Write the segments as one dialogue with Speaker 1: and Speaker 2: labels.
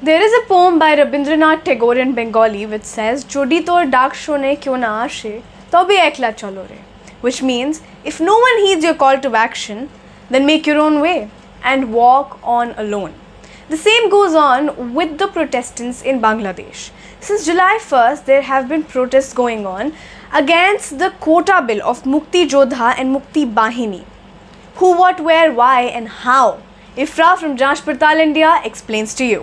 Speaker 1: There is a poem by Rabindranath Tagore in Bengali which says, Jodi tor dak shone kyo na ashe, tobe ekla chalo re. Which means, if no one heeds your call to action, then make your own way and walk on alone. The same goes on with the protestants in Bangladesh. Since July 1st, there have been protests going on against the quota bill of Mukti Jodha and Mukti Bahini. Who, what, where, why and how? Ifra from Janch Partal India explains to you.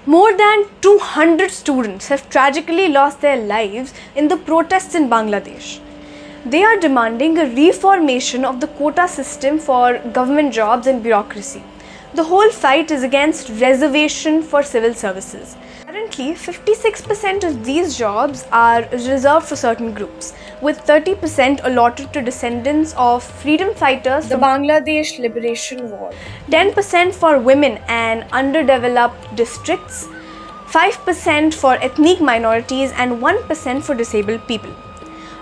Speaker 1: More than 200 students have tragically lost their lives in the protests in Bangladesh. They are demanding a reformation of the quota system for government jobs and bureaucracy. The whole fight is against reservation for civil services. Currently, 56% of these jobs are reserved for certain groups, with 30% allotted to descendants of freedom fighters, the Bangladesh Liberation War, 10% for women and underdeveloped districts, 5% for ethnic minorities and 1% for disabled people.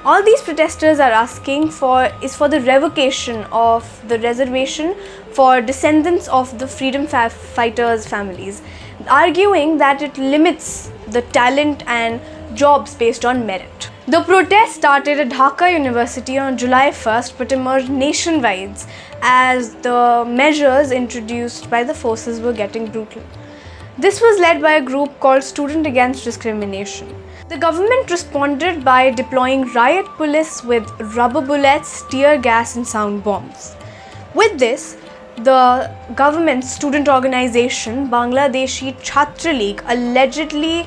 Speaker 1: All these protesters are asking for is for the revocation of the reservation for descendants of the freedom fighters' families, arguing that it limits the talent and jobs based on merit. The protest started at Dhaka University on July 1st but emerged nationwide as the measures introduced by the forces were getting brutal. This was led by a group called Student Against Discrimination. The government responded by deploying riot police with rubber bullets, tear gas and sound bombs. With this, the government's student organization, Bangladeshi Chhatra League, allegedly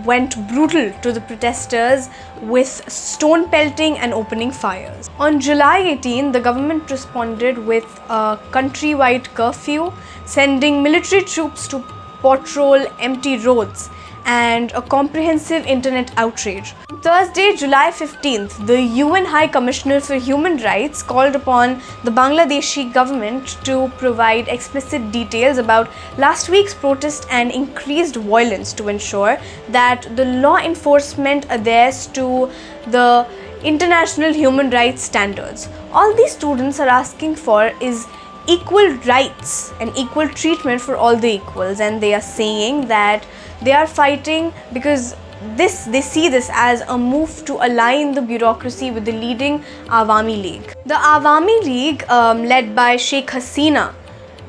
Speaker 1: went brutal to the protesters with stone pelting and opening fires. On July 18, the government responded with a countrywide curfew, sending military troops to patrol empty roads and a comprehensive internet outrage. On Thursday, July 15th, the UN High Commissioner for Human Rights called upon the Bangladeshi government to provide explicit details about last week's protest and increased violence to ensure that the law enforcement adheres to the international human rights standards. All these students are asking for is equal rights and equal treatment for all the equals, and they are saying that they are fighting because they see this as a move to align the bureaucracy with the leading Awami League. The Awami League, led by Sheikh Hasina,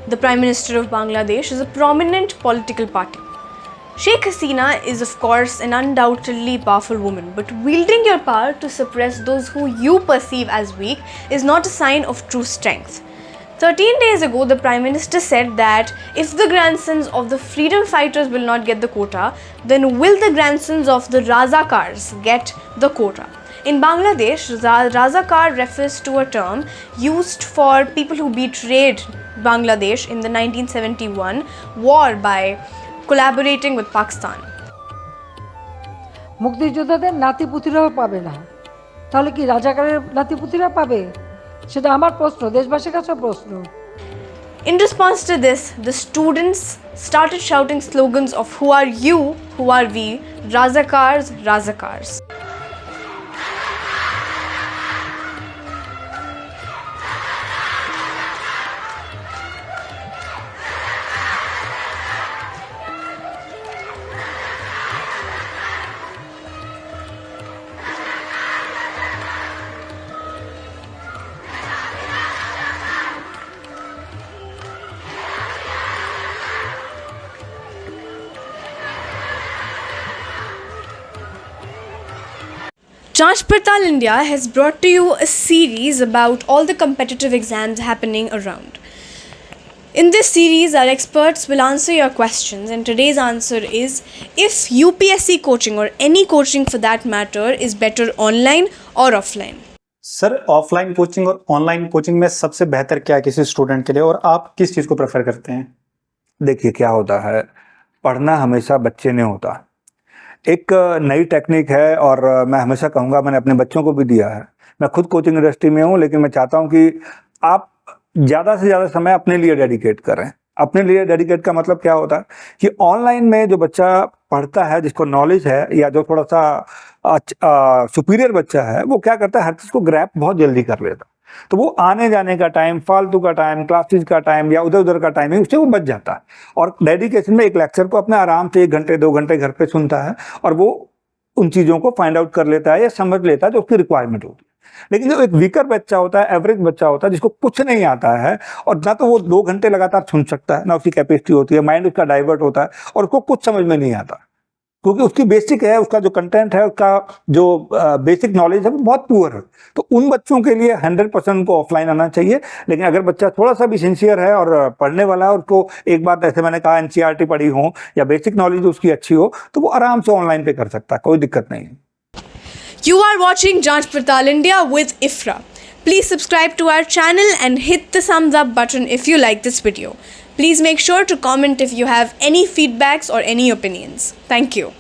Speaker 1: the Prime Minister of Bangladesh, is a prominent political party. Sheikh Hasina is of course an undoubtedly powerful woman, but wielding your power to suppress those who you perceive as weak is not a sign of true strength. 13 days ago, the Prime Minister said that if the grandsons of the freedom fighters will not get the quota, then will the grandsons of the Razakars get the quota. In Bangladesh, Razakar refers to a term used for people who betrayed Bangladesh in the 1971 war by collaborating with Pakistan.
Speaker 2: মুক্তিযোদ্ধাদের নাতিপুতিরাও পাবে না, তাহলে কি রাজাকারের নাতিপুতিরা পাবে? সেটা আমার প্রশ্ন, দেশবাসীর কাছে প্রশ্ন।
Speaker 1: In response to this, the students started shouting slogans of "Who are you? Who are we? Razakars, Razakars." Janch Partal India has brought to you a series about all the competitive exams happening around. In this series, our experts will answer your questions, and today's answer is if UPSC coaching or any coaching for that matter is better online or offline.
Speaker 3: Sir offline coaching और online coaching में सबसे बेहतर क्या है किसी student के लिए, और आप किस चीज़ को प्रेफर करते हैं?
Speaker 4: देखिए क्या होता है, पढ़ना हमेशा बच्चे ने होता। एक नई टेक्निक है और मैं हमेशा कहूँगा, मैंने अपने बच्चों को भी दिया है। मैं खुद कोचिंग इंडस्ट्री में हूँ, लेकिन मैं चाहता हूँ कि आप ज़्यादा से ज़्यादा समय अपने लिए डेडिकेट करें। अपने लिए डेडिकेट का मतलब क्या होता है कि ऑनलाइन में जो बच्चा पढ़ता है, जिसको नॉलेज है या जो थोड़ा सा सुपीरियर बच्चा है, वो क्या करता है, हर चीज़ को ग्रैप बहुत जल्दी कर लेता। तो वो आने जाने का टाइम, फालतू का टाइम, क्लासेस का टाइम या उधर उधर का टाइम है, उससे वो बच जाता है। और डेडिकेशन में एक लेक्चर को अपने आराम से 1 घंटे 2 घंटे घर पे सुनता है और वो उन चीज़ों को फाइंड आउट कर लेता है या समझ लेता है जो उसकी रिक्वायरमेंट होती है। लेकिन जो एक वीकर बच्चा होता है, एवरेज बच्चा होता है, जिसको कुछ नहीं आता है और ना तो वो 2 घंटे लगातार सुन सकता है, ना उसकी कैपेसिटी होती है, माइंड उसका डाइवर्ट होता है और उसको कुछ समझ में नहीं आता, क्योंकि उसकी बेसिक है, उसका जो कंटेंट है, उसका जो बेसिक नॉलेज है वो बहुत पुअर है। तो उन बच्चों के लिए 100% को ऑफलाइन आना चाहिए। लेकिन अगर बच्चा थोड़ा सा भी सिंसियर है और पढ़ने वाला है, और उसको एक बार जैसे मैंने कहा एनसीईआरटी पढ़ी हो या बेसिक नॉलेज उसकी अच्छी हो, तो वो आराम से ऑनलाइन पे कर सकता है, कोई दिक्कत नहीं है।
Speaker 1: You are watching Janch Partal India with IFRA. Please subscribe to our channel and hit the thumbs up button if you like this video. Please make sure to comment if you have any feedbacks or any opinions. Thank you.